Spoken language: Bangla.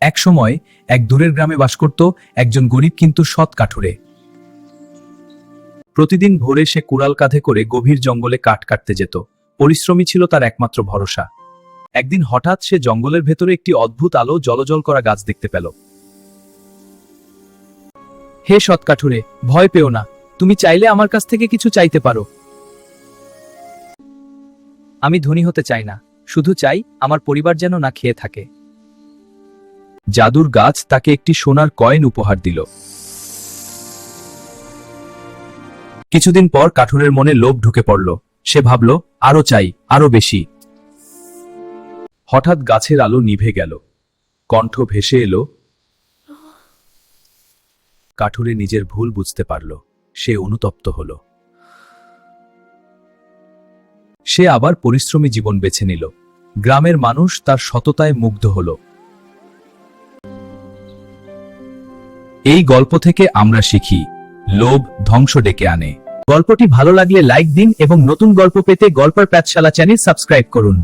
এক সময় এক দূরের গ্রামে বাস করত একজন গরিব কিন্তু সৎ কাঠুরে। প্রতিদিন ভোরে সে কুড়াল কাঁধে করে গভীর জঙ্গলে কাঠ কাটতে যেত। পরিশ্রমী ছিল তার একমাত্র ভরসা। একদিন হঠাৎ সে জঙ্গলের ভেতরে একটি অদ্ভুত আলো জ্বলজ্বল করা গাছ দেখতে পেল। হে সৎ কাঠুরে, ভয় পেও না, তুমি চাইলে আমার কাছ থেকে কিছু চাইতে পারো। আমি ধনী হতে চাই না, শুধু চাই আমার পরিবার যেন না খেয়ে থাকে। জাদুর গাছ তাকে একটি সোনার কয়েন উপহার দিল। কিছুদিন পর কাঠুরের মনে লোভ ঢুকে পড়ল। সে ভাবল, আরো চাই, আরো বেশি। হঠাৎ গাছের আলো নিভে গেল। কণ্ঠ ভেসে এলো। কাঠুরে নিজের ভুল বুঝতে পারল। সে অনুতপ্ত হল। সে আবার পরিশ্রমী জীবন বেছে নিল। গ্রামের মানুষ তার সততায় মুগ্ধ হল। এই গল্প থেকে আমরা শিখি, লোভ ধ্বংস ডেকে আনে। গল্পটি ভালো লাগলে লাইক দিন এবং নতুন গল্প পেতে গল্পের পাঠশালা চ্যানেল সাবস্ক্রাইব করুন।